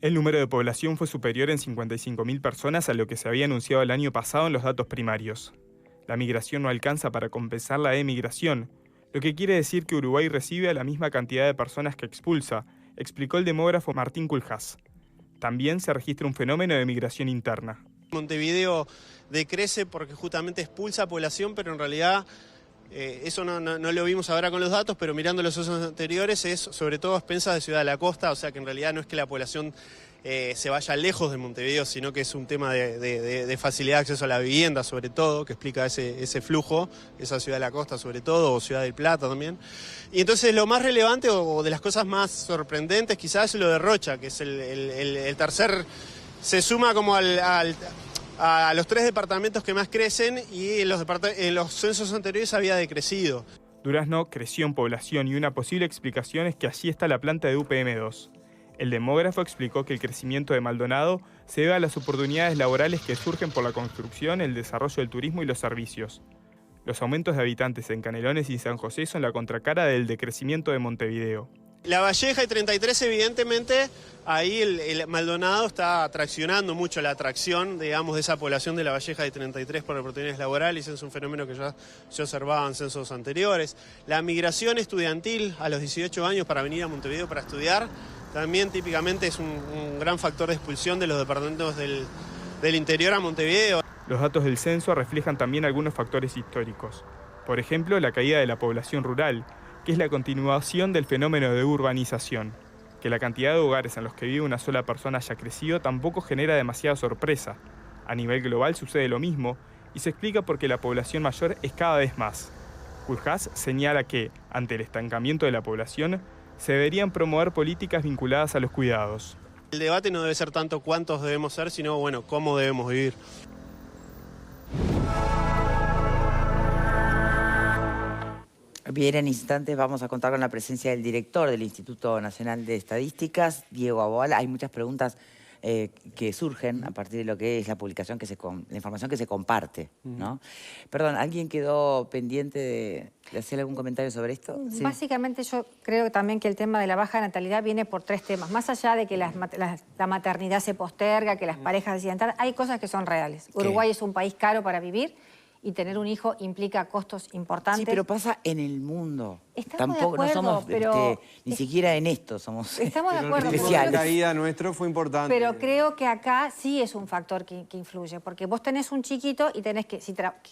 El número de población fue superior en 55.000 personas a lo que se había anunciado el año pasado en los datos primarios. La migración no alcanza para compensar la emigración, lo que quiere decir que Uruguay recibe a la misma cantidad de personas que expulsa, explicó el demógrafo Martín Kulhas. También se registra un fenómeno de migración interna. Montevideo decrece porque justamente expulsa población, pero en realidad eso no lo vimos ahora con los datos, pero mirando los años anteriores es sobre todo a expensas de Ciudad de la Costa, o sea que en realidad no es que la población se vaya lejos de Montevideo, sino que es un tema de facilidad de acceso a la vivienda sobre todo, que explica ese flujo, esa Ciudad de la Costa sobre todo, o Ciudad del Plata también. Y entonces lo más relevante o de las cosas más sorprendentes quizás es lo de Rocha, que es el tercer, se suma como a los 3 departamentos que más crecen y en los censos anteriores había decrecido. Durazno creció en población y una posible explicación es que allí está la planta de UPM2. El demógrafo explicó que el crecimiento de Maldonado se debe a las oportunidades laborales que surgen por la construcción, el desarrollo del turismo y los servicios. Los aumentos de habitantes en Canelones y San José son la contracara del decrecimiento de Montevideo. La Valleja y 33, evidentemente, ahí el Maldonado está atraccionando mucho la atracción, digamos, de esa población de la Valleja y 33 por oportunidades laborales. Es un fenómeno que ya se observaba en censos anteriores. La migración estudiantil a los 18 años para venir a Montevideo para estudiar también típicamente es un gran factor de expulsión de los departamentos del interior a Montevideo. Los datos del censo reflejan también algunos factores históricos. Por ejemplo, la caída de la población rural, que es la continuación del fenómeno de urbanización. Que la cantidad de hogares en los que vive una sola persona haya crecido tampoco genera demasiada sorpresa. A nivel global sucede lo mismo y se explica porque la población mayor es cada vez más. Kulhas señala que, ante el estancamiento de la población, se deberían promover políticas vinculadas a los cuidados. El debate no debe ser tanto cuántos debemos ser, sino, bueno, cómo debemos vivir. Bien, en instantes vamos a contar con la presencia del director del Instituto Nacional de Estadísticas, Diego Aboal. Hay muchas preguntas que surgen a partir de lo que es la publicación, la información que se comparte, ¿no? Perdón, ¿alguien quedó pendiente de hacer algún comentario sobre esto? ¿Sí? Básicamente yo creo también que el tema de la baja natalidad viene por 3 temas. Más allá de que la maternidad se posterga, que las parejas deciden estar, hay cosas que son reales. ¿Qué? Uruguay es un país caro para vivir y tener un hijo implica costos importantes. Sí, pero pasa en el mundo. Estamos Tampoco, de acuerdo, no somos pero ni siquiera en esto somos estamos de acuerdo, especiales. La caída nuestro fue importante. Pero creo que acá sí es un factor que influye, porque vos tenés un chiquito y tenés que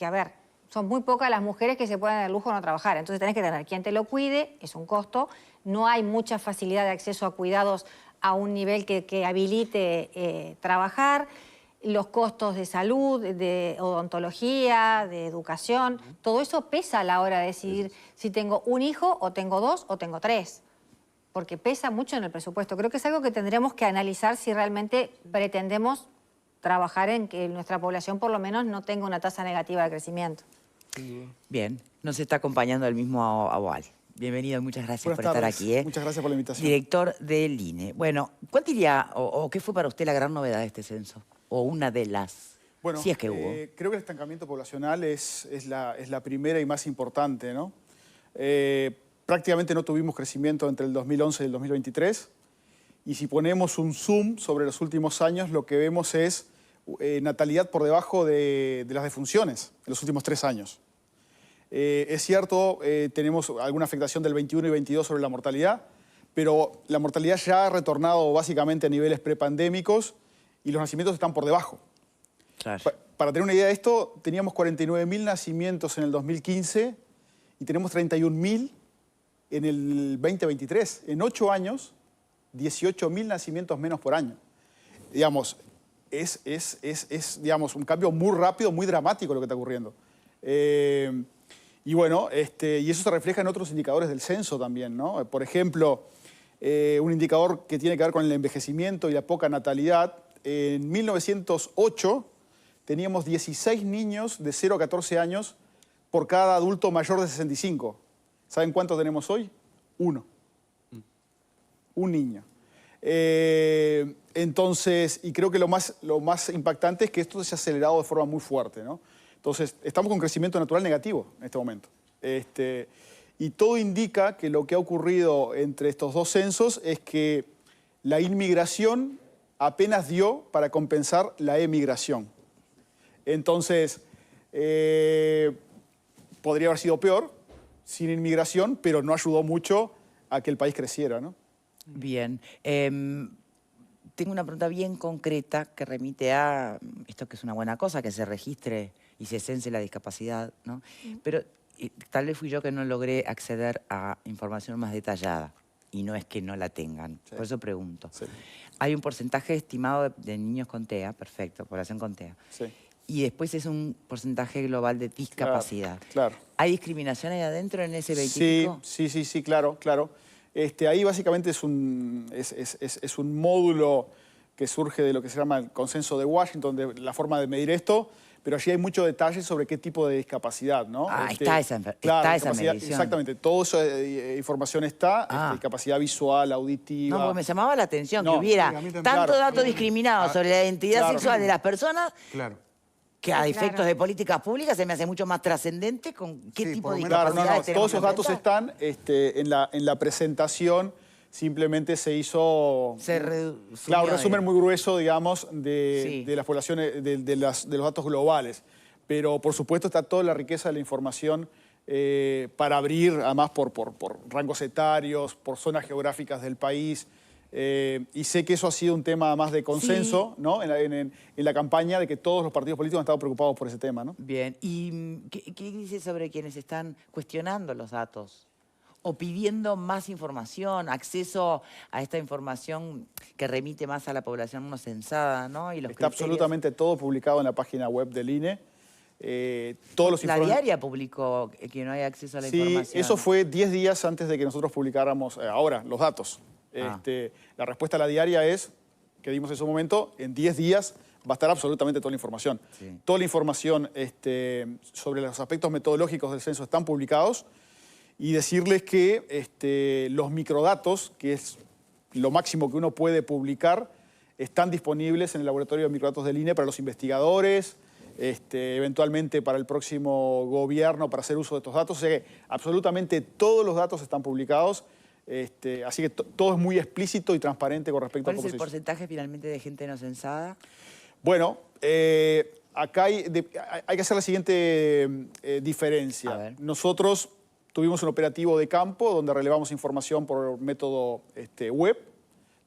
a ver, son muy pocas las mujeres que se pueden dar el lujo de no trabajar, entonces tenés que tener quien te lo cuide, es un costo, no hay mucha facilidad de acceso a cuidados a un nivel que habilite trabajar. Los costos de salud, de odontología, de educación, todo eso pesa a la hora de decidir si tengo un hijo o tengo 2 o tengo 3, porque pesa mucho en el presupuesto. Creo que es algo que tendremos que analizar si realmente pretendemos trabajar en que nuestra población por lo menos no tenga una tasa negativa de crecimiento. Bien, nos está acompañando el mismo Aboal. Bienvenido, muchas gracias por estar aquí. Muchas gracias por la invitación. Director del INE. Bueno, ¿cuál diría o qué fue para usted la gran novedad de este censo? O una de las, bueno, si es que hubo. Creo que el estancamiento poblacional es la primera y más importante, ¿no? Prácticamente no tuvimos crecimiento entre el 2011 y el 2023. Y si ponemos un zoom sobre los últimos años, lo que vemos es natalidad por debajo de las defunciones en los últimos 3 años. Es cierto, tenemos alguna afectación del 21 y 22 sobre la mortalidad, pero la mortalidad ya ha retornado básicamente a niveles prepandémicos y los nacimientos están por debajo. Claro. Para tener una idea de esto, teníamos 49.000 nacimientos en el 2015 y tenemos 31.000 en el 2023. En 8 años, 18.000 nacimientos menos por año. Digamos, es digamos, un cambio muy rápido, muy dramático lo que está ocurriendo. Y bueno, y eso se refleja en otros indicadores del censo también, ¿no? Por ejemplo, un indicador que tiene que ver con el envejecimiento y la poca natalidad. En 1908 teníamos 16 niños de 0 a 14 años por cada adulto mayor de 65. ¿Saben cuántos tenemos hoy? 1. Un niño. Entonces, y creo que lo más impactante es que esto se ha acelerado de forma muy fuerte, ¿no? Entonces, estamos con crecimiento natural negativo en este momento. Y todo indica que lo que ha ocurrido entre estos 2 censos es que la inmigración apenas dio para compensar la emigración. Entonces, podría haber sido peor sin inmigración, pero no ayudó mucho a que el país creciera, ¿no? Bien. Tengo una pregunta bien concreta que remite a esto, que es una buena cosa, que se registre y se cense la discapacidad, ¿no? Pero tal vez fui yo que no logré acceder a información más detallada. Y no es que no la tengan. Sí. Por eso pregunto. Sí. Hay un porcentaje estimado de niños con TEA, perfecto, población con TEA. Sí. Y después es un porcentaje global de discapacidad. Claro. ¿Hay discriminación ahí adentro en ese 20 y Sí, pico? sí, claro. Ahí básicamente es un módulo que surge de lo que se llama el consenso de Washington, de la forma de medir esto, pero allí hay mucho detalle sobre qué tipo de discapacidad, ¿no? Está esa medición. Exactamente, toda esa información está, discapacidad visual, auditiva. No, porque me llamaba la atención que No, hubiera sí, a mí también. tanto Claro. dato discriminado sobre la identidad Claro. sexual de las personas Claro. que a efectos Claro. de políticas públicas se me hace mucho más trascendente con qué Sí, tipo por de lo menos- Claro, discapacidades tenemos todos esos que datos enfrentar. están en la presentación, simplemente se hizo... Claro, un resumen muy grueso, digamos, Sí. de las poblaciones, de los datos globales. Pero, por supuesto, está toda la riqueza de la información para abrir, además, por rangos etarios, por zonas geográficas del país. Y sé que eso ha sido un tema más de consenso, ¿no? En la campaña, de que todos los partidos políticos han estado preocupados por ese tema, ¿no? Bien, ¿y qué dice sobre quienes están cuestionando los datos? O pidiendo más información, acceso a esta información que remite más a la población no censada, ¿no? Y los Está criterios. absolutamente todo publicado en la página web del INE. Todos los La informes... diaria publicó que no hay acceso a la Sí, información. eso fue 10 días antes de que nosotros publicáramos ahora los datos. La respuesta a la diaria es, que dimos en su momento, en 10 días va a estar absolutamente toda la información. Sí. Toda la información sobre los aspectos metodológicos del censo están publicados, y decirles que los microdatos, que es lo máximo que uno puede publicar, están disponibles en el laboratorio de microdatos del INE para los investigadores, eventualmente para el próximo gobierno para hacer uso de estos datos. O sea que absolutamente todos los datos están publicados, así que todo es muy explícito y transparente con respecto a ¿Cuál cómo es el se hizo. porcentaje finalmente de gente no censada? Bueno, acá hay que hacer la siguiente A diferencia. ver. Nosotros tuvimos un operativo de campo donde relevamos información por método web,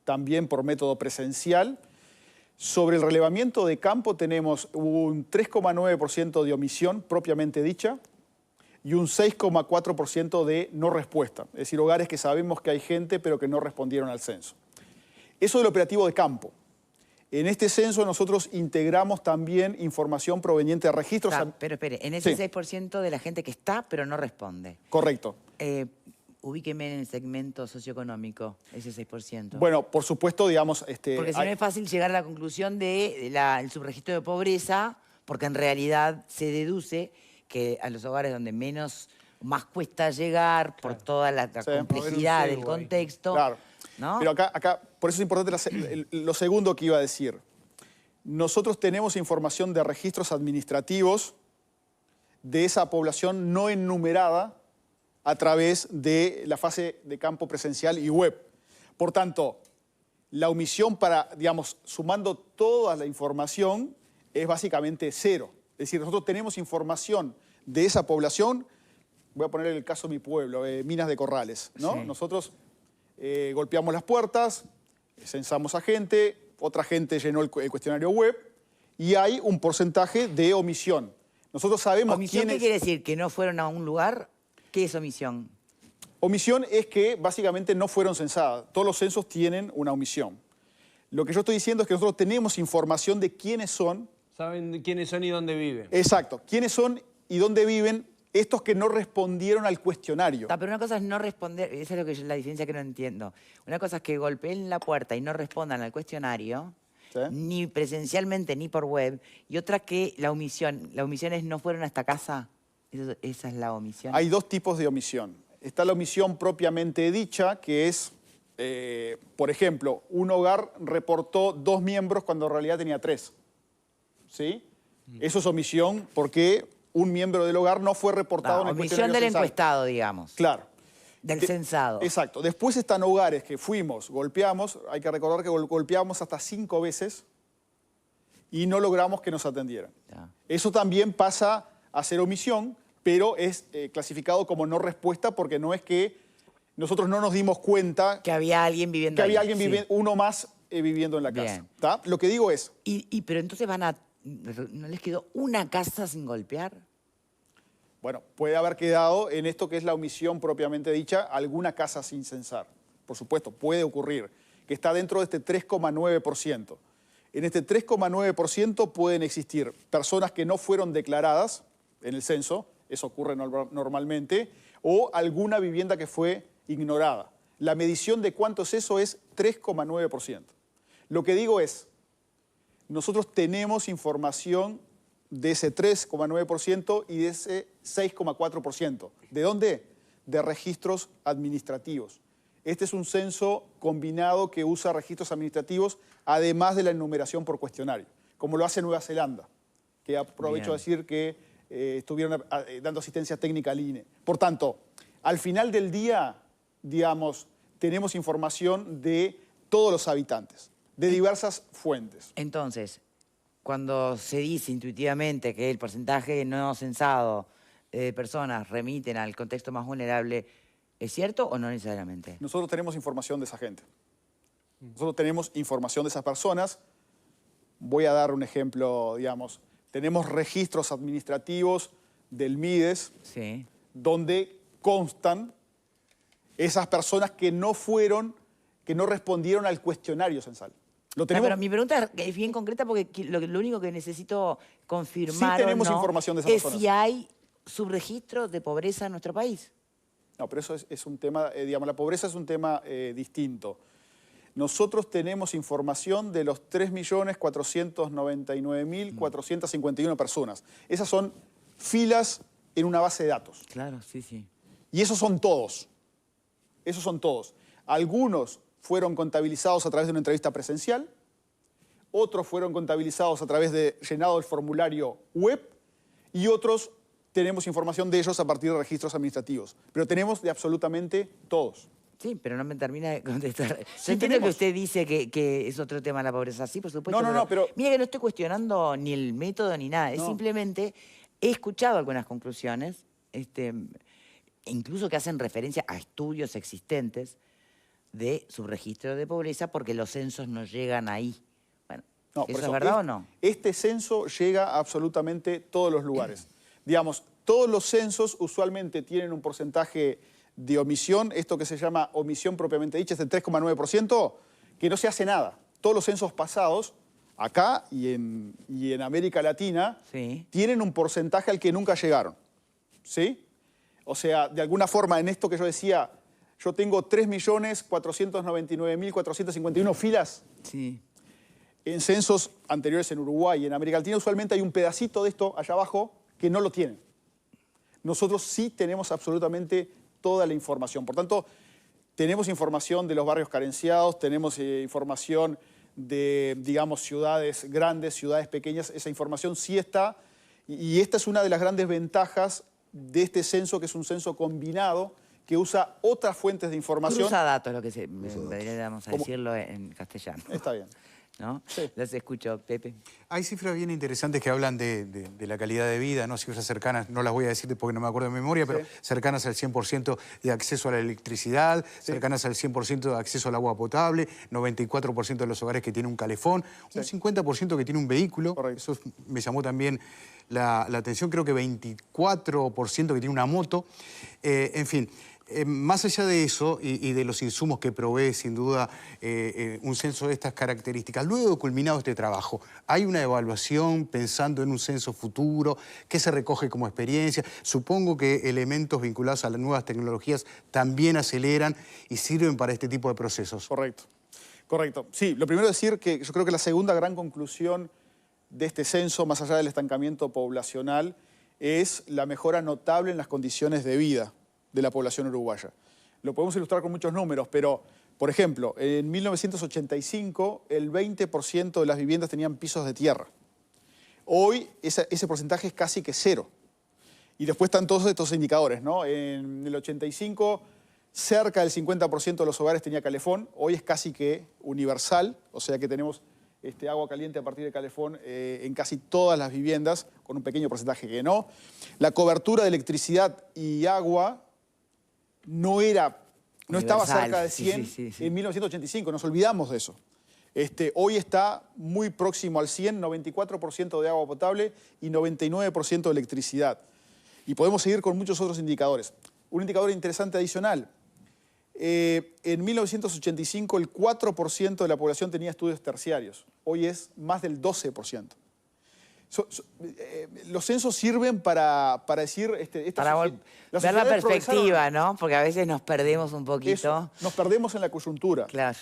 también por método presencial. Sobre el relevamiento de campo tenemos un 3,9% de omisión propiamente dicha y un 6,4% de no respuesta. Es decir, hogares que sabemos que hay gente pero que no respondieron al censo. Eso del operativo de campo. En este censo nosotros integramos también información proveniente de registros... Pero espere, en ese Sí. 6% de la gente que está pero no responde. Correcto. Ubíqueme en el segmento socioeconómico, ese 6%. Bueno, por supuesto, digamos... Porque si no es fácil llegar a la conclusión del subregistro de pobreza, porque en realidad se deduce que a los hogares donde más cuesta llegar por toda la Sí. complejidad Haber un del cebo ahí. contexto. Claro. ¿No? Pero acá, por eso es importante lo segundo que iba a decir. Nosotros tenemos información de registros administrativos de esa población no enumerada a través de la fase de campo presencial y web. Por tanto, la omisión sumando toda la información, es básicamente cero. Es decir, nosotros tenemos información de esa población. Voy a poner el caso de mi pueblo, Minas de Corrales, ¿no? Sí. Nosotros golpeamos las puertas, censamos a gente, otra gente llenó el cuestionario web y hay un porcentaje de omisión. Nosotros sabemos ¿Omisión quiénes... qué quiere decir? ¿Que no fueron a un lugar? ¿Qué es omisión? Omisión es que básicamente no fueron censadas. Todos los censos tienen una omisión. Lo que yo estoy diciendo es que nosotros tenemos información de quiénes son. Saben quiénes son y dónde viven. Exacto. Quiénes son y dónde viven estos que no respondieron al cuestionario. Pero una cosa es no responder, esa es la diferencia que no entiendo. Una cosa es que golpeen la puerta y no respondan al cuestionario, ¿Sí? ni presencialmente ni por web, y otra que la omisión es no fueron a esta casa. Esa es la omisión. Hay dos tipos de omisión. Está la omisión propiamente dicha, que es, por ejemplo, un hogar reportó 2 miembros cuando en realidad tenía 3. ¿Sí? Eso es omisión porque un miembro del hogar no fue reportado en el omisión cuestionario del censal. encuestado, digamos. Claro. Del censado. Exacto. Después están hogares que fuimos, golpeamos, hay que recordar que golpeamos hasta 5 veces y no logramos que nos atendieran. Ya. Eso también pasa a ser omisión, pero es clasificado como no respuesta porque no es que nosotros no nos dimos cuenta Que había alguien viviendo que había ahí. alguien Sí. uno más viviendo en la casa. Bien. ¿Tá? Lo que digo es, Pero entonces ¿no les quedó una casa sin golpear? bueno, puede haber quedado en esto que es la omisión propiamente dicha, alguna casa sin censar. Por supuesto, puede ocurrir, que está dentro de este 3,9%. En este 3,9% pueden existir personas que no fueron declaradas en el censo, eso ocurre normalmente, o alguna vivienda que fue ignorada. La medición de cuánto es eso es 3,9%. Lo que digo es, nosotros tenemos información de ese 3,9% y de ese 6,4%. ¿De dónde? De registros administrativos. Este es un censo combinado que usa registros administrativos, además de la enumeración por cuestionario, como lo hace Nueva Zelanda, que aprovecho Bien. a decir que estuvieron dando asistencia técnica al INE. Por tanto, al final del día, digamos, tenemos información de todos los habitantes, de diversas fuentes. Entonces, cuando se dice intuitivamente que el porcentaje no censado de personas remiten al contexto más vulnerable, ¿es cierto o no necesariamente? Nosotros tenemos información de esa gente. Nosotros tenemos información de esas personas. Voy a dar un ejemplo, digamos. Tenemos registros administrativos del MIDES Sí. donde constan esas personas que no respondieron al cuestionario censal. Lo tenemos, Pero mi pregunta es bien concreta porque lo único que necesito confirmar Sí tenemos o no información de esas es personas. si hay subregistros de pobreza en nuestro país. No, pero eso es un tema, digamos, la pobreza es un tema distinto. Nosotros tenemos información de los 3.499.451 personas. Esas son filas en una base de datos. Claro, sí, sí. Y esos son todos. Esos son todos. Algunos fueron contabilizados a través de una entrevista presencial, otros fueron contabilizados a través de llenado del formulario web y otros tenemos información de ellos a partir de registros administrativos. Pero tenemos de absolutamente todos. Sí, pero no me termina de contestar. Yo Sí, entiendo que tenemos. usted dice que es otro tema la pobreza. Sí, por supuesto. No, pero- Mira que no estoy cuestionando ni el método ni nada. Es No. simplemente, he escuchado algunas conclusiones, incluso que hacen referencia a estudios existentes de subregistro de pobreza porque los censos no llegan ahí. Bueno, No, por ¿eso es verdad o no? Este censo llega a absolutamente todos los lugares. Digamos, todos los censos usualmente tienen un porcentaje de omisión, esto que se llama omisión propiamente dicha, este 3,9%, que no se hace nada. Todos los censos pasados, acá y en América Latina, Sí. tienen un porcentaje al que nunca llegaron. ¿Sí? O sea, de alguna forma, en esto que yo decía, yo tengo 3.499.451 filas. Sí. En censos anteriores en Uruguay y en América Latina, usualmente hay un pedacito de esto allá abajo que no lo tienen. Nosotros sí tenemos absolutamente toda la información. Por tanto, tenemos información de los barrios carenciados, tenemos información de, digamos, ciudades grandes, ciudades pequeñas. Esa información sí está. Y esta es una de las grandes ventajas de este censo, que es un censo combinado, que usa otras fuentes de información. Cruza datos, lo que deberíamos ¿Cómo? decirlo en castellano. Está bien. ¿No? Sí. Los escucho, Pepe. Hay cifras bien interesantes que hablan de la calidad de vida, ¿no? Cifras cercanas, no las voy a decir porque no me acuerdo de memoria, pero cercanas al 100% de acceso a la electricidad, cercanas al 100% de acceso al agua potable, 94% de los hogares que tienen un calefón, un 50% que tiene un vehículo. Correcto. Eso me llamó también la atención, creo que 24% que tiene una moto. En fin. Más allá de eso y de los insumos que provee, sin duda, un censo de estas características, luego de culminado este trabajo, ¿hay una evaluación pensando en un censo futuro? ¿Qué se recoge como experiencia? Supongo que elementos vinculados a las nuevas tecnologías también aceleran y sirven para este tipo de procesos. Correcto, correcto. Sí, lo primero es decir que yo creo que la segunda gran conclusión de este censo, más allá del estancamiento poblacional, es la mejora notable en las condiciones de vida de la población uruguaya. Lo podemos ilustrar con muchos números, pero, por ejemplo, en 1985 el 20% de las viviendas tenían pisos de tierra. Hoy ese porcentaje es casi que cero. Y después están todos estos indicadores, ¿no? En el 85 cerca del 50% de los hogares tenía calefón. Hoy es casi que universal, o sea que tenemos agua caliente a partir de calefón en casi todas las viviendas, con un pequeño porcentaje que no. La cobertura de electricidad y agua no estaba cerca de 100 en 1985, nos olvidamos de eso. Hoy está muy próximo al 100, 94% de agua potable y 99% de electricidad. Y podemos seguir con muchos otros indicadores. Un indicador interesante adicional. En 1985 el 4% de la población tenía estudios terciarios. Hoy es más del 12%. Los censos sirven para decir... para ver la perspectiva, ¿no? Porque a veces nos perdemos un poquito. Eso, nos perdemos en la coyuntura. Claro.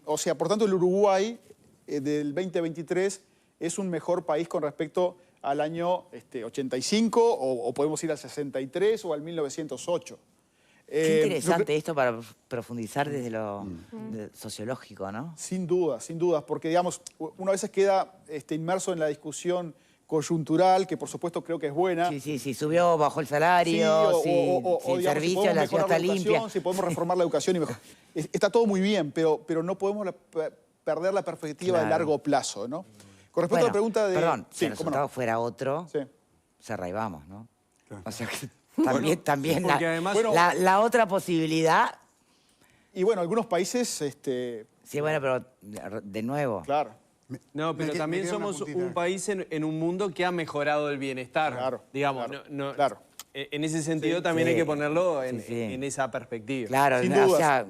O sea, por tanto, el Uruguay del 2023 es un mejor país con respecto al año 85, o podemos ir al 63 o al 1908. Qué interesante esto para profundizar desde lo sociológico, ¿no? Sin duda, porque digamos, uno a veces queda inmerso en la discusión coyuntural, que por supuesto creo que es buena. Sí, subió, bajó el salario, si el servicio, la ciudad está limpia. Si podemos reformar la educación y mejor. Está todo muy bien, pero no podemos perder la perspectiva de largo plazo, ¿no? Con respecto a la pregunta de... Perdón, si el resultado fuera otro, cerra y vamos, ¿no? Claro. O sea, también además, la otra posibilidad... Y bueno, algunos países... Sí, bueno, pero de nuevo... Claro. No, pero también somos un país en un mundo que ha mejorado el bienestar. Claro. Digamos, claro. En ese sentido también hay que ponerlo en esa perspectiva. Claro, sin duda. O sea,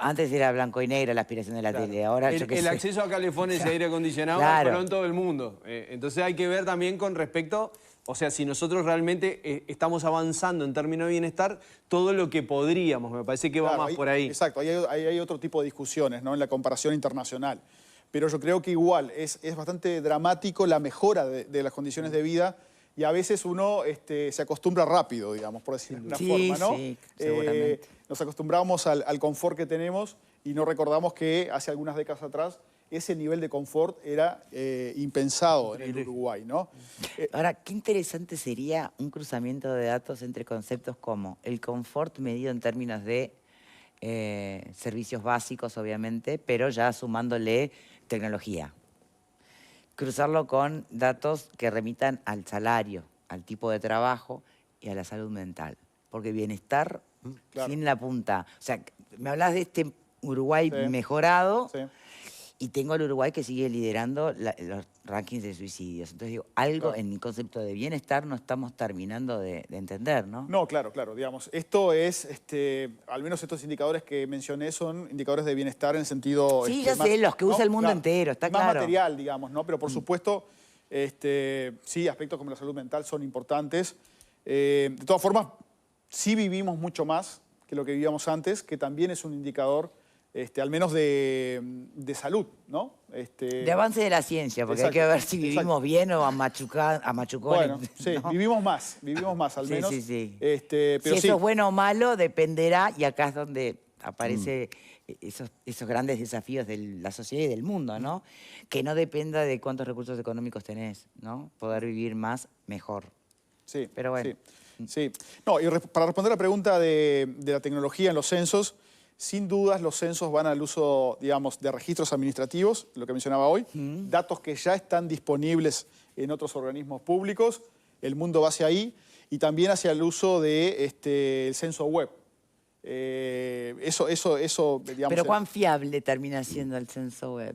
antes era blanco y negro la aspiración de la tele, ahora el acceso a calefones y aire acondicionado mejoró en todo el mundo. Entonces hay que ver también con respecto, o sea, si nosotros realmente estamos avanzando en términos de bienestar, todo lo que podríamos, me parece que va más por ahí. Exacto, ahí hay otro tipo de discusiones, ¿no? En la comparación internacional. Pero yo creo que igual es bastante dramático la mejora de las condiciones de vida. Y a veces uno se acostumbra rápido, digamos, por decirlo de una forma, ¿no? Sí, seguramente. Nos acostumbramos al confort que tenemos y no recordamos que hace algunas décadas atrás ese nivel de confort era impensado en el Uruguay, ¿no? Ahora, qué interesante sería un cruzamiento de datos entre conceptos como el confort medido en términos de servicios básicos, obviamente, pero ya sumándole tecnología. Cruzarlo con datos que remitan al salario, al tipo de trabajo y a la salud mental. Porque bienestar sin la punta. O sea, me hablas de este Uruguay mejorado y tengo el Uruguay que sigue liderando los rankings de suicidios. Entonces digo, algo en el concepto de bienestar no estamos terminando de entender, ¿no? No, claro. Digamos, esto es, al menos estos indicadores que mencioné son indicadores de bienestar en sentido... Sí, ya sé, los que usa el mundo entero, está claro. Más material, digamos, ¿no? Pero por supuesto, sí, aspectos como la salud mental son importantes. De todas formas, sí vivimos mucho más que lo que vivíamos antes, que también es un indicador... al menos de salud, ¿no? De avance de la ciencia, porque hay que ver si vivimos bien o a machucones. Bueno, sí, ¿no? vivimos más al menos. Sí. Pero si eso es bueno o malo, dependerá, y acá es donde aparece esos grandes desafíos de la sociedad y del mundo, ¿no? Que no dependa de cuántos recursos económicos tenés, ¿no? Poder vivir más, mejor. Sí, pero bueno. Sí. No, y para responder a la pregunta de la tecnología en los censos, sin dudas los censos van al uso, digamos, de registros administrativos, lo que mencionaba hoy, datos que ya están disponibles en otros organismos públicos, el mundo va hacia ahí, y también hacia el uso de el censo web. Eso, digamos... ¿Pero cuán fiable termina siendo el censo web?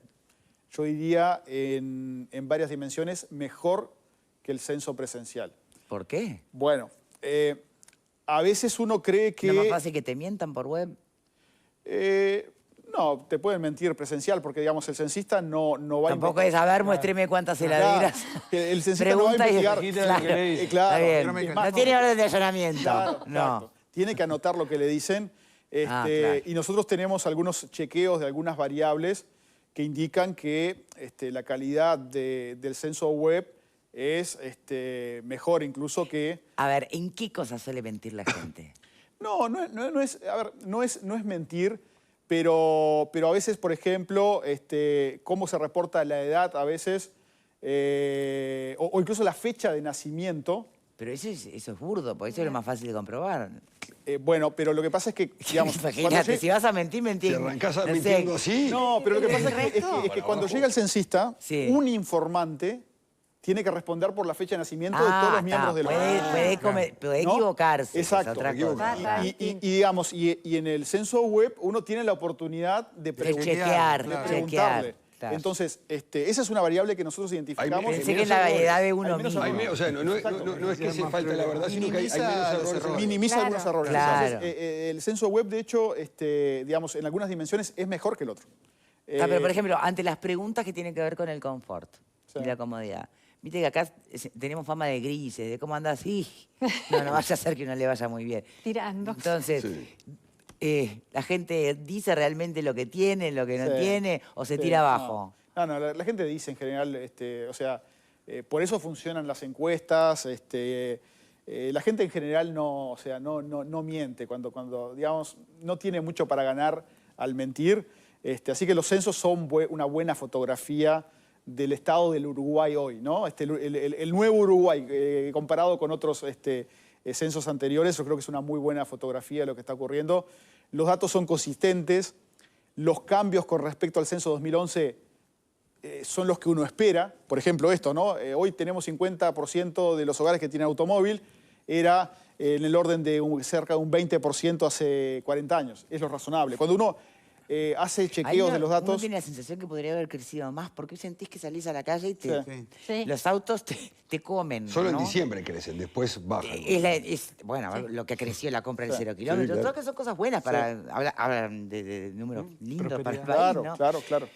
Yo diría, en varias dimensiones, mejor que el censo presencial. ¿Por qué? Bueno, a veces uno cree que... ¿No es más fácil que te mientan por web? No, te pueden mentir presencial, porque digamos el censista no va Tampoco es, a ver, muéstreme cuántas heladeras. El censista no va a investigar. Claro, no tiene orden de allanamiento. Claro, no. Exacto. Tiene que anotar lo que le dicen. Claro. Y nosotros tenemos algunos chequeos de algunas variables que indican que la calidad del censo web es mejor incluso que... A ver, ¿en qué cosas suele mentir la gente? No es mentir, pero a veces, por ejemplo, cómo se reporta la edad, a veces, o incluso la fecha de nacimiento, Pero eso es burdo, porque eso es lo más fácil de comprobar. Bueno, pero lo que pasa es que, digamos... Imagínate, si vas a mentir, mentí. Si arrancás mintiendo así... No, pero lo que pasa es que cuando llega el censista, Sí. un informante tiene que responder por la fecha de nacimiento de todos los miembros del hogar. Puede ¿No? equivocarse. Exacto. Es otra cosa. Y digamos, y en el censo web uno tiene la oportunidad de chequear, preguntarle. claro. Entonces, esa es una variable que nosotros identificamos. Pensé que es la edad de uno mismo. O sea, no es que se falta la verdad, sino que hay menos errores. Minimiza algunos errores. Claro. Entonces, el censo web, de hecho, digamos, en algunas dimensiones es mejor que el otro. Pero, por ejemplo, ante las preguntas que tienen que ver con el confort Sí. y la comodidad. Viste que acá tenemos fama de grises, de cómo andas así. No vaya a ser que no le vaya muy bien. Tirando. Entonces, ¿la gente dice realmente lo que tiene, lo que no tiene, o se tira abajo? No, la gente dice en general, o sea, por eso funcionan las encuestas, la gente en general no, o sea, no miente cuando, digamos, no tiene mucho para ganar al mentir. Así que los censos son una buena fotografía del estado del Uruguay hoy, ¿no? El nuevo Uruguay, comparado con otros censos anteriores, yo creo que es una muy buena fotografía de lo que está ocurriendo. Los datos son consistentes, los cambios con respecto al censo 2011 son los que uno espera. Por ejemplo, esto, ¿no? Hoy tenemos 50% de los hogares que tienen automóvil, era en el orden de cerca de un 20% hace 40 años. Es lo razonable. Cuando uno hace chequeos de los datos... Uno tiene la sensación que podría haber crecido más, porque hoy sentís que salís a la calle y Sí. los autos te comen. Solo ¿no? en diciembre crecen, después bajan. Bueno, lo que creció la compra del 0 Sí, kilómetros. claro. Creo que son cosas buenas para... Hablan de números lindos para el Claro, país, ¿no? claro.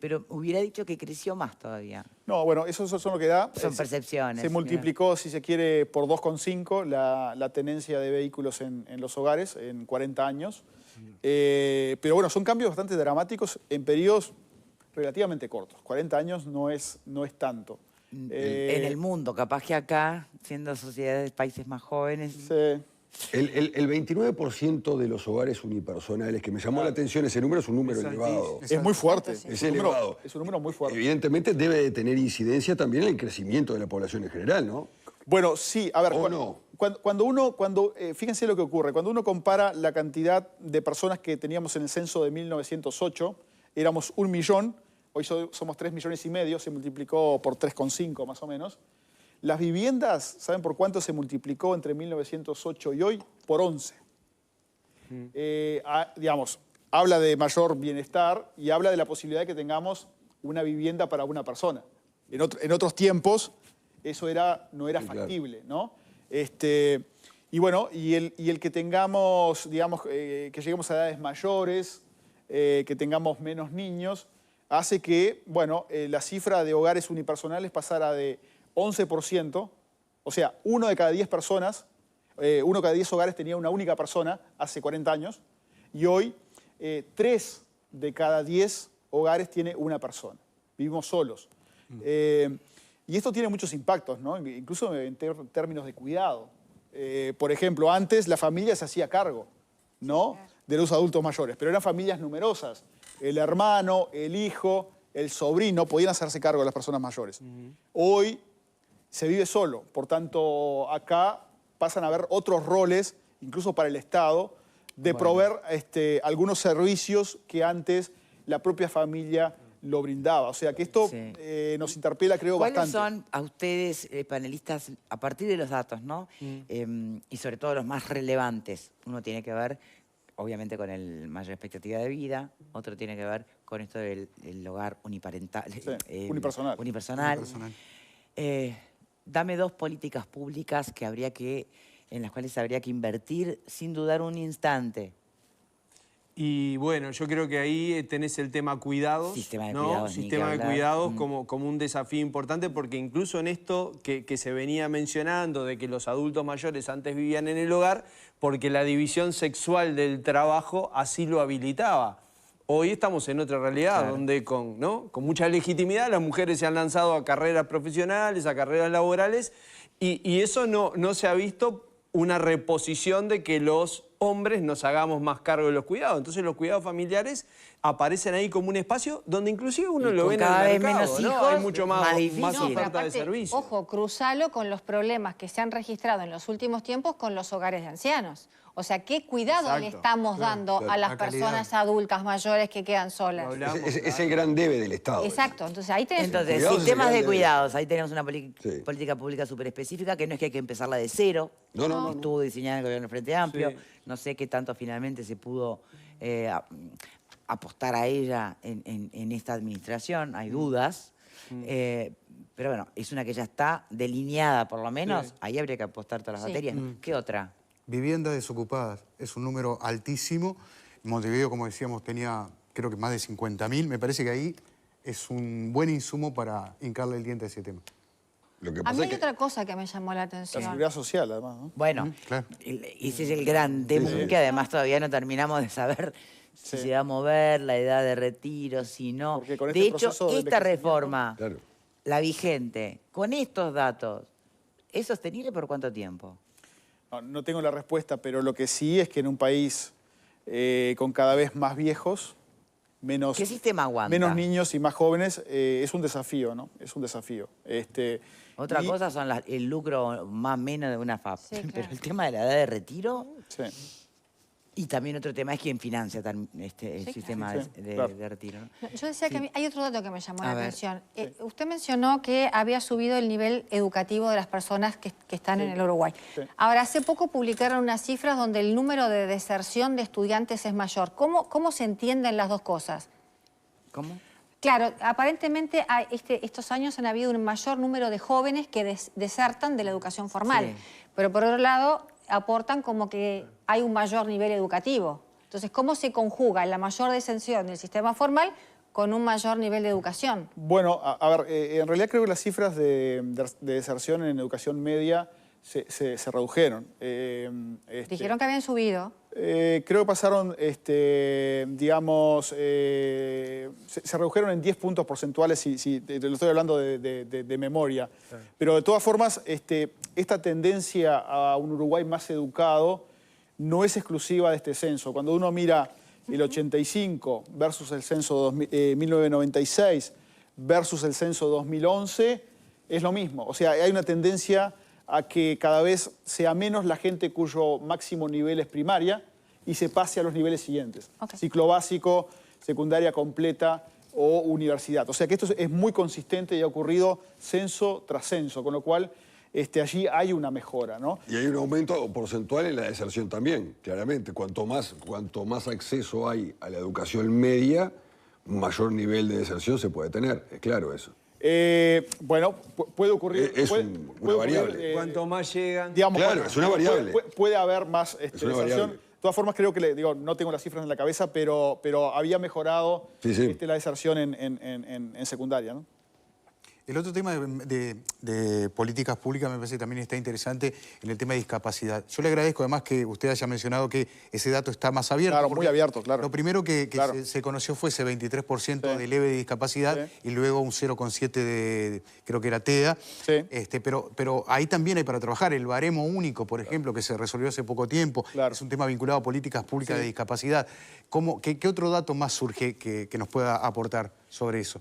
Pero hubiera dicho que creció más todavía. No, bueno, eso son lo que da. Son percepciones. Se multiplicó, si se quiere, por 2,5 la tenencia de vehículos en los hogares en 40 años. Pero bueno, son cambios bastante dramáticos en periodos relativamente cortos. 40 años no es tanto. En el mundo, capaz que acá, siendo sociedades, países más jóvenes... Sí. El 29% de los hogares unipersonales, que me llamó la atención ese número, es un número elevado. Es muy fuerte. Es elevado. Es un número muy fuerte. Evidentemente debe de tener incidencia también en el crecimiento de la población en general, ¿no? Bueno, sí, a ver, ¿O no? fíjense lo que ocurre, cuando uno compara la cantidad de personas que teníamos en el censo de 1908, éramos 1 millón, hoy somos 3,5 millones, se multiplicó por 3,5 más o menos. Las viviendas, ¿saben por cuánto se multiplicó entre 1908 y hoy? Por 11. Digamos, habla de mayor bienestar y habla de la posibilidad de que tengamos una vivienda para una persona. En otros tiempos eso no era factible, ¿no? Y bueno, y el que tengamos, digamos, que lleguemos a edades mayores, que tengamos menos niños, hace que, bueno, la cifra de hogares unipersonales pasara de 11%, o sea, 1 de cada 10 personas, 1 de cada 10 hogares tenía una única persona hace 40 años, y hoy 3 de cada 10 hogares tiene una persona. Vivimos solos. Y esto tiene muchos impactos, ¿no? Incluso en términos de cuidado. Por ejemplo, antes la familia se hacía cargo, ¿no?, de los adultos mayores, pero eran familias numerosas. El hermano, el hijo, el sobrino podían hacerse cargo de las personas mayores. Hoy se vive solo, por tanto acá pasan a haber otros roles, incluso para el Estado, de proveer algunos servicios que antes la propia familia lo brindaba. O sea que esto nos interpela, creo, bastante. ¿Cuáles son a ustedes, panelistas, a partir de los datos, ¿no? Y sobre todo los más relevantes? Uno tiene que ver, obviamente, con el mayor expectativa de vida, otro tiene que ver con esto del hogar uniparental. Unipersonal. Unipersonal. Dame 2 políticas públicas en las cuales habría que invertir sin dudar un instante. Y bueno, yo creo que ahí tenés el tema cuidados. Sistema de ¿no? cuidados. Sistema de cuidados como un desafío importante, porque incluso en esto que se venía mencionando de que los adultos mayores antes vivían en el hogar, porque la división sexual del trabajo así lo habilitaba. Hoy estamos en otra realidad, donde con mucha legitimidad las mujeres se han lanzado a carreras profesionales, a carreras laborales, y eso no se ha visto una reposición de que los hombres nos hagamos más cargo de los cuidados. Entonces los cuidados familiares aparecen ahí como un espacio donde inclusive uno lo ve en el cada vez mercado, menos ¿no? hijos, Hay mucho más difícil. oferta pero de aparte, servicio. ojo, cruzalo con los problemas que se han registrado en los últimos tiempos con los hogares de ancianos. O sea, ¿qué cuidado le estamos dando a las personas adultas mayores que quedan solas? Es el gran debe del Estado. Exacto, entonces ahí tenés... Entonces, Cuidados sistemas es el de gran cuidados. Ahí tenemos una Sí. política pública súper específica, que no es que hay que empezarla de cero. No. Estuvo diseñada en el Gobierno del Frente Amplio. Sí. No sé qué tanto finalmente se pudo apostar a ella en esta administración. Hay dudas. Pero bueno, es una que ya está delineada, por lo menos. Sí. Ahí habría que apostar todas las Sí. materias. ¿Qué otra? Viviendas desocupadas es un número altísimo. Montevideo, como decíamos, tenía creo que más de 50.000. Me parece que ahí es un buen insumo para hincarle el diente a ese tema. Lo que A pasa mí es hay que otra cosa que me llamó la La atención. seguridad social, además, ¿no? Bueno, claro. ese es el gran tema, que además todavía no terminamos de saber si se va a mover la edad de retiro, si no. Porque con De este hecho, proceso de esta envejecimiento- reforma, Claro. la vigente, con estos datos, ¿es sostenible por cuánto tiempo? No tengo la respuesta, pero lo que sí es que en un país con cada vez más viejos, menos, ¿Qué sistema aguanta? menos niños y más jóvenes, es un desafío, ¿no? Es un desafío. Otra y- cosa son el lucro más o menos de una FAP. Sí, claro. Pero el tema de la edad de retiro, Sí. y también otro tema es quién financia el Sí, sistema claro. de, Claro. de retiro, ¿no? No, yo decía que a mí hay otro dato que me llamó A la ver. atención. Usted mencionó que había subido el nivel educativo de las personas que están en el Uruguay. Sí. Ahora, hace poco publicaron unas cifras donde el número de deserción de estudiantes es mayor. ¿Cómo se entienden las dos cosas? ¿Cómo? Claro, aparentemente estos años han habido un mayor número de jóvenes que desertan de la educación formal. Sí. Pero por otro lado, aportan como que hay un mayor nivel educativo. Entonces, ¿cómo se conjuga la mayor deserción del sistema formal con un mayor nivel de educación? Bueno, a ver, en realidad creo que las cifras de deserción en educación media se redujeron. Dijeron que habían subido. Creo que pasaron, digamos, se redujeron en 10 puntos porcentuales, si te lo estoy hablando de memoria. Pero de todas formas, esta tendencia a un Uruguay más educado no es exclusiva de este censo. Cuando uno mira el 85 versus el censo 1996 versus el censo 2011, es lo mismo. O sea, hay una tendencia a que cada vez sea menos la gente cuyo máximo nivel es primaria y se pase a los niveles siguientes. Ok. Ciclo básico, secundaria completa o universidad. O sea que esto es muy consistente y ha ocurrido censo tras censo, con lo cual allí hay una mejora, ¿no? Y hay un aumento porcentual en la deserción también, claramente. Cuanto más acceso hay a la educación media, mayor nivel de deserción se puede tener. Es claro eso. Bueno, puede ocurrir... Es puede una ocurrir, variable. Cuanto más llegan... digamos, Claro, es una variable. Puede haber más Es una deserción. variable. De todas formas, creo que, no tengo las cifras en la cabeza, pero había mejorado Sí. la deserción en secundaria, ¿no? El otro tema de políticas públicas me parece que también está interesante en el tema de discapacidad. Yo le agradezco además que usted haya mencionado que ese dato está más abierto. Claro, muy porque abierto, claro. Lo primero que Claro. se conoció fue ese 23% Sí. de leve discapacidad Sí. y luego un 0,7% creo que era TEA. Sí. Pero ahí también hay para trabajar. El baremo único, por ejemplo, que se resolvió hace poco tiempo, Claro. es un tema vinculado a políticas públicas Sí. de discapacidad. ¿Qué otro dato más surge que nos pueda aportar sobre eso?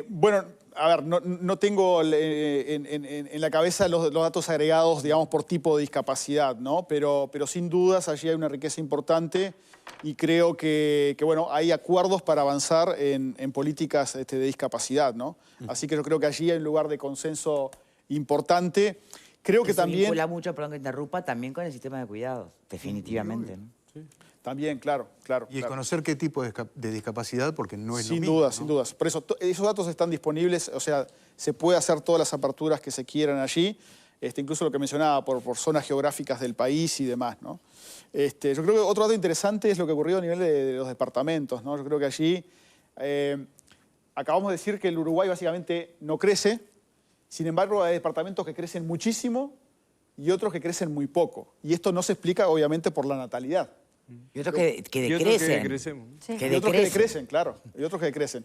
Bueno, a ver, no tengo en la cabeza los datos agregados, digamos, por tipo de discapacidad, ¿no? Pero sin dudas allí hay una riqueza importante y creo que bueno, hay acuerdos para avanzar en políticas de discapacidad, ¿no? Así que yo creo que allí hay un lugar de consenso importante. Creo que se también... vincula mucho, perdón que interrumpa, también con el sistema de cuidados, definitivamente, ¿no? También, claro. Y conocer qué tipo de discapacidad, porque no es lo Sin mismo. duda, ¿no? sin dudas. Por eso, esos datos están disponibles, o sea, se puede hacer todas las aperturas que se quieran allí, incluso lo que mencionaba, por zonas geográficas del país y demás, ¿no? Yo creo que otro dato interesante es lo que ocurrió a nivel de los departamentos, ¿no? Yo creo que allí acabamos de decir que el Uruguay básicamente no crece, sin embargo hay departamentos que crecen muchísimo y otros que crecen muy poco. Y esto no se explica, obviamente, por la natalidad. Y otros que Y otros que decrecen. decrecemos. Sí. Que Y otros que decrecen. decrecen, claro. Y otros que decrecen.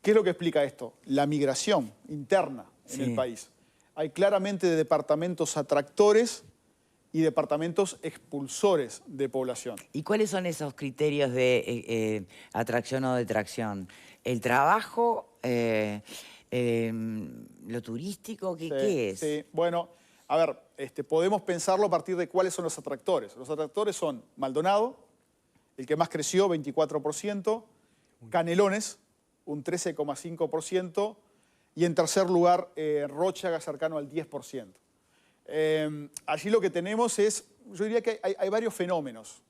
¿Qué es lo que explica esto? La migración interna en Sí. el país. Hay claramente departamentos atractores y departamentos expulsores de población. ¿Y cuáles son esos criterios de atracción o detracción? ¿El trabajo? ¿Lo turístico? ¿Qué es? Sí, bueno, a ver, podemos pensarlo a partir de cuáles son los atractores. Los atractores son Maldonado, el que más creció, 24%, Canelones, un 13,5%, y en tercer lugar, Róchaga, cercano al 10%. Allí lo que tenemos es, yo diría que hay varios fenómenos.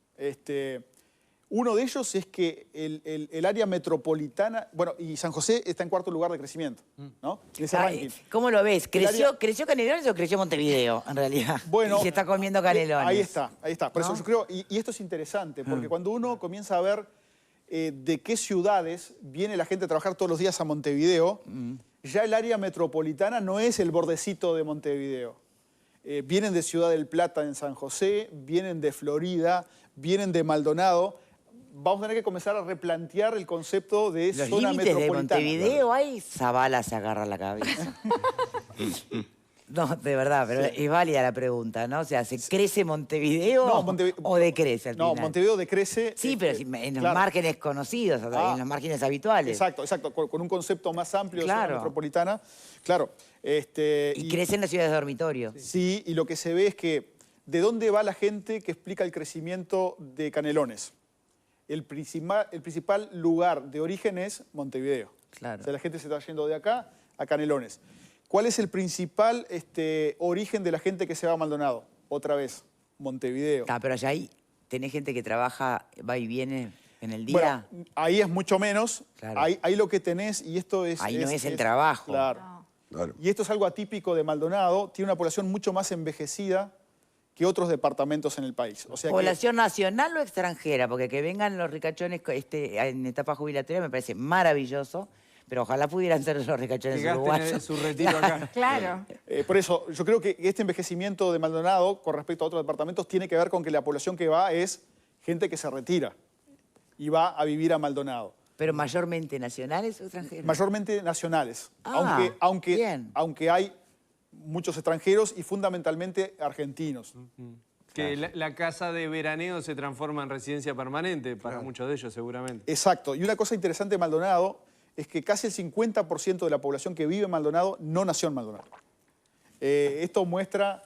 Uno de ellos es que el área metropolitana, bueno, y San José está en cuarto lugar de crecimiento, ¿no? En ese ranking. ¿Cómo lo ves? ¿Creció Canelones o creció Montevideo, en realidad? Bueno, y se está comiendo Canelones. Ahí está. Por ¿No? eso yo creo, y esto es interesante, porque cuando uno comienza a ver de qué ciudades viene la gente a trabajar todos los días a Montevideo, ya el área metropolitana no es el bordecito de Montevideo. Vienen de Ciudad del Plata en San José, vienen de Florida, vienen de Maldonado. Vamos a tener que comenzar a replantear el concepto de Los zona límites metropolitana. de Montevideo, ahí Zavala se agarra la cabeza. No, de verdad, pero es válida la pregunta, ¿no? O sea, ¿se crece Montevideo o decrece al final? No, Montevideo decrece. Sí, pero en los márgenes conocidos, en los márgenes habituales. Exacto, con un concepto más amplio de zona metropolitana. Claro. Y crece en las ciudades de dormitorio. Sí, y lo que se ve es que ¿de dónde va la gente que explica el crecimiento de Canelones? El principal lugar de origen es Montevideo. Claro. O sea, la gente se está yendo de acá a Canelones. ¿Cuál es el principal origen de la gente que se va a Maldonado? Otra vez, Montevideo. Pero allá ahí tenés gente que trabaja, va y viene en el día. Bueno, ahí es mucho menos. Claro. Ahí lo que tenés, y esto es... Ahí no es el trabajo. Claro. Claro. Y esto es algo atípico de Maldonado. Tiene una población mucho más envejecida que otros departamentos en el país. O sea ¿Población nacional o extranjera? Porque que vengan los ricachones en etapa jubilatoria me parece maravilloso, pero ojalá pudieran ser los ricachones uruguayos. Su retiro acá. Claro. Por eso, yo creo que este envejecimiento de Maldonado con respecto a otros departamentos tiene que ver con que la población que va es gente que se retira y va a vivir a Maldonado. ¿Pero mayormente nacionales o extranjeros? Mayormente nacionales, Ah, bien. aunque hay muchos extranjeros y fundamentalmente argentinos. Que la casa de veraneo se transforma en residencia permanente para muchos de ellos, seguramente. Exacto. Y una cosa interesante de Maldonado es que casi el 50% de la población que vive en Maldonado no nació en Maldonado. Esto muestra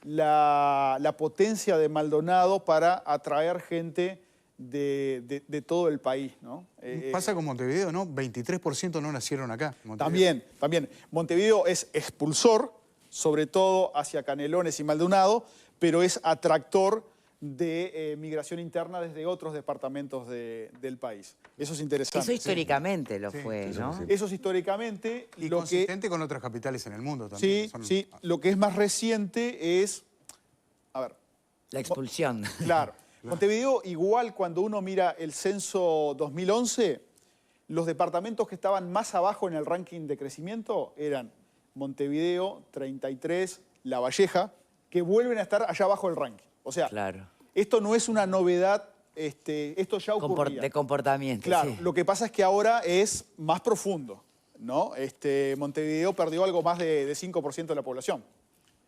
la potencia de Maldonado para atraer gente de todo el país, ¿no? Pasa con Montevideo, ¿no? 23% no nacieron acá. Montevideo. También. Montevideo es expulsor, sobre todo hacia Canelones y Maldonado, pero es atractor de migración interna desde otros departamentos del país. Eso es interesante. Eso históricamente lo fue, ¿no? Eso es históricamente. Y consistente con otras capitales en el mundo Sí, también. sí. Lo que es más reciente es... A ver. La expulsión. Claro. Montevideo, igual cuando uno mira el censo 2011, los departamentos que estaban más abajo en el ranking de crecimiento eran Montevideo, 33, La Valleja, que vuelven a estar allá abajo del ranking. O sea, esto no es una novedad, esto ya ocurría. De comportamiento. Claro, sí. lo que pasa es que ahora es más profundo, ¿no? Montevideo perdió algo más de 5% de la población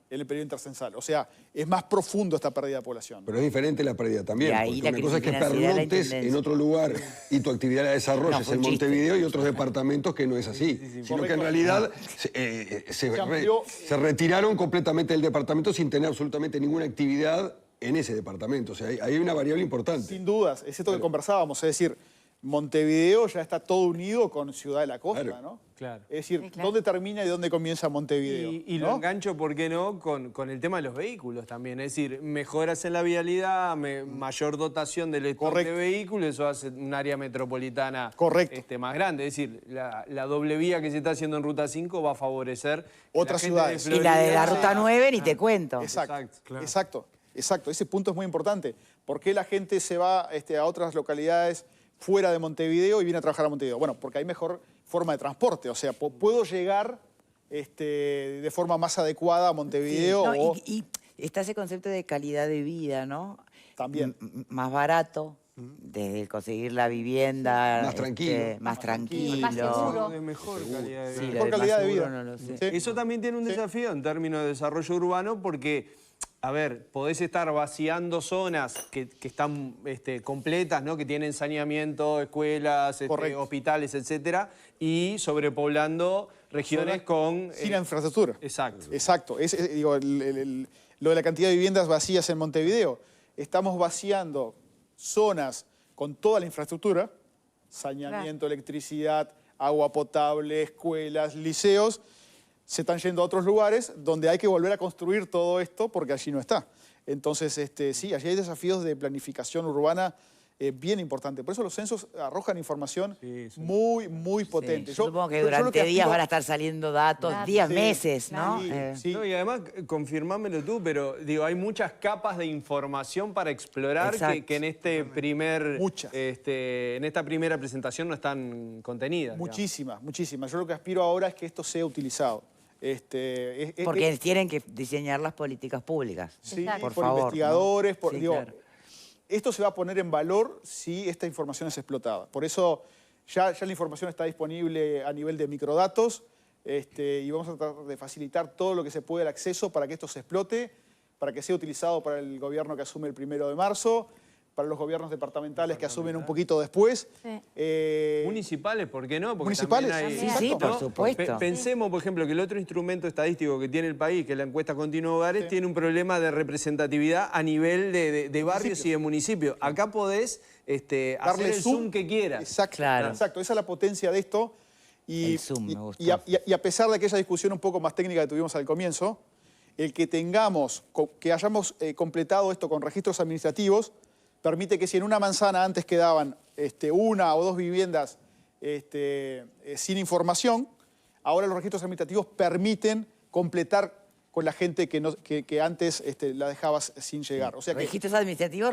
en el periodo intercensal. O sea, es más profundo esta pérdida de población. Pero es diferente la pérdida también, ahí porque una cosa es que pernotes en otro lugar y tu actividad la desarrolles en Montevideo y otros departamentos que no es así, sino que en realidad se retiraron completamente del departamento sin tener absolutamente ninguna actividad en ese departamento. O sea, hay una variable importante. Sin dudas, es esto que conversábamos, es decir, Montevideo ya está todo unido con Ciudad de la Costa, ¿no? Claro. Es decir, ¿dónde termina y dónde comienza Montevideo? Y lo engancho, ¿por qué no?, con el tema de los vehículos también. Es decir, mejoras en la vialidad, mayor dotación del stock de vehículos, eso hace un área metropolitana más grande. Es decir, la doble vía que se está haciendo en Ruta 5 va a favorecer otras ciudades. Y la de la Ruta 9 ni te cuento. Exacto. Ese punto es muy importante. ¿Por qué la gente se va a otras localidades fuera de Montevideo y viene a trabajar a Montevideo? Bueno, porque hay mejor forma de transporte. O sea, puedo llegar de forma más adecuada a Montevideo. Sí, no, y está ese concepto de calidad de vida, ¿no? También. Más barato, desde conseguir la vivienda. Más tranquilo. Más tranquilo. Más seguro. De mejor calidad de vida. Mejor calidad de vida. No lo sé. Eso también tiene un desafío en términos de desarrollo urbano porque... a ver, podés estar vaciando zonas que están completas, ¿no? Que tienen saneamiento, escuelas, hospitales, etcétera, y sobrepoblando regiones con... sin infraestructura. Exacto. Exacto. Digo, lo de la cantidad de viviendas vacías en Montevideo. Estamos vaciando zonas con toda la infraestructura, saneamiento, electricidad, agua potable, escuelas, liceos. Se están yendo a otros lugares donde hay que volver a construir todo esto porque allí no está. Entonces, sí, allí hay desafíos de planificación urbana bien importantes. Por eso los censos arrojan información muy potente. Yo supongo que durante días van a estar saliendo datos, días, meses, ¿no? No, y además, confirmámelo tú, pero digo, hay muchas capas de información para explorar que en este en esta primera presentación no están contenidas. Muchísimas. Yo lo que aspiro ahora es que esto sea utilizado. Porque tienen que diseñar las políticas públicas. Sí, por favor, investigadores, ¿no? Claro. Esto se va a poner en valor si esta información es explotada. Por eso ya la información está disponible a nivel de microdatos y vamos a tratar de facilitar todo lo que se pueda el acceso para que esto se explote, para que sea utilizado para el gobierno que asume el 1 de marzo, para los gobiernos departamentales que asumen un poquito después. Municipales, ¿por qué no? Porque municipales, sí, por supuesto. Pensemos, por ejemplo, que el otro instrumento estadístico que tiene el país, que es la encuesta continua de hogares, tiene un problema de representatividad a nivel de barrios y de municipios. Acá podés hacer el zoom que quieras. Exacto, exacto, esa es la potencia de esto. El zoom, me gustó. Y a pesar de aquella discusión un poco más técnica que tuvimos al comienzo, el que hayamos completado esto con registros administrativos, permite que si en una manzana antes quedaban 1 o 2 viviendas sin información, ahora los registros administrativos permiten completar con la gente que antes la dejabas sin llegar. O sea registros administrativos,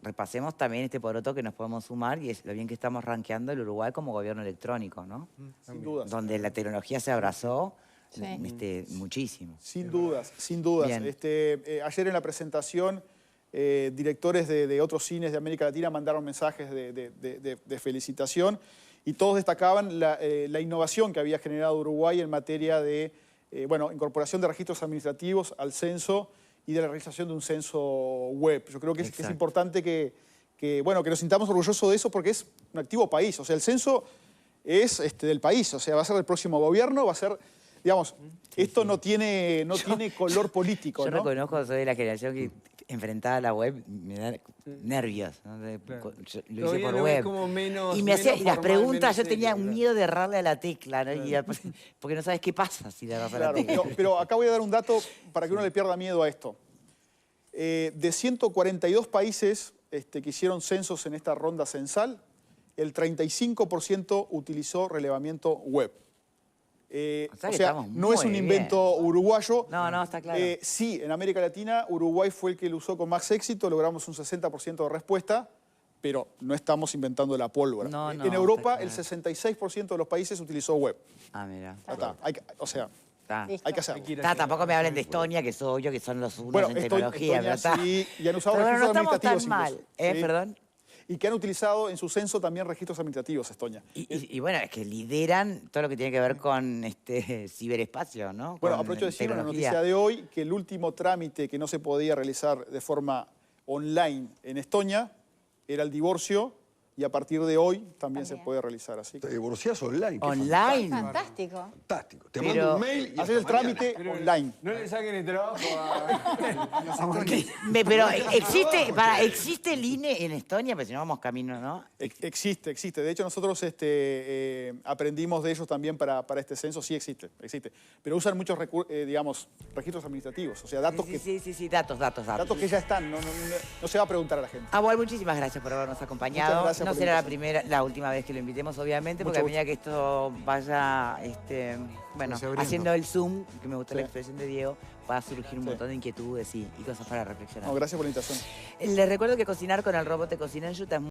repasemos también este poroto que nos podemos sumar y es lo bien que estamos rankeando el Uruguay como gobierno electrónico, ¿no? Sin dudas. Donde la tecnología se abrazó muchísimo. Sin dudas. Ayer en la presentación... directores de otros cines de América Latina mandaron mensajes de felicitación y todos destacaban la innovación que había generado Uruguay en materia de incorporación de registros administrativos al censo y de la realización de un censo web. Yo creo que es importante que nos sintamos orgullosos de eso porque es un activo país. O sea, el censo es del país, o sea, va a ser del próximo gobierno, va a ser... Digamos, esto no tiene color político, yo ¿no? reconozco, soy de la generación que enfrentada a la web me da nervios, ¿no? Lo hice por web. Y las preguntas, yo tenía un miedo de errarle a la tecla, ¿no? Porque no sabes qué pasa si le erras a la tecla. Pero acá voy a dar un dato para que uno le pierda miedo a esto. De 142 países que hicieron censos en esta ronda censal, el 35% utilizó relevamiento web. O sea no es un invento uruguayo. No, está claro. Sí, en América Latina, Uruguay fue el que lo usó con más éxito, logramos un 60% de respuesta, pero no estamos inventando la pólvora. En Europa, el 66% de los países utilizó web. Ah, mira. Hay que hacerlo. Tampoco me hablen de Estonia, que es obvio que son los unos en tecnología, ¿verdad? Sí, y han usado registros administrativos. No estamos tan mal, perdón. Y que han utilizado en su censo también registros administrativos, Estonia. Y bueno, es que lideran todo lo que tiene que ver con ciberespacio, ¿no? Bueno, aprovecho de decir una noticia de hoy, que el último trámite que no se podía realizar de forma online en Estonia era el divorcio, y a partir de hoy también se puede realizar así. ¿Te divorciás online? ¿Online? Fantástico. Fantástico. Te mando un mail y haces el trámite online. No le saquen el trabajo a... Pero ¿existe el INE en Estonia? Pues si no vamos camino, ¿no? Existe. De hecho, nosotros aprendimos de ellos también para este censo. Sí existe. Pero usan muchos registros administrativos. O sea, datos que... Sí, datos. Datos que ya están. No se va a preguntar a la gente. Bueno, muchísimas gracias por habernos acompañado. Muchas gracias. No será la última vez que lo invitemos, obviamente, porque a medida que esto vaya haciendo el zoom, que me gustó la expresión de Diego, va a surgir un montón de inquietudes y cosas para reflexionar. Gracias por la invitación. Les recuerdo que Cocinar con el Robot de Cocina en Utah es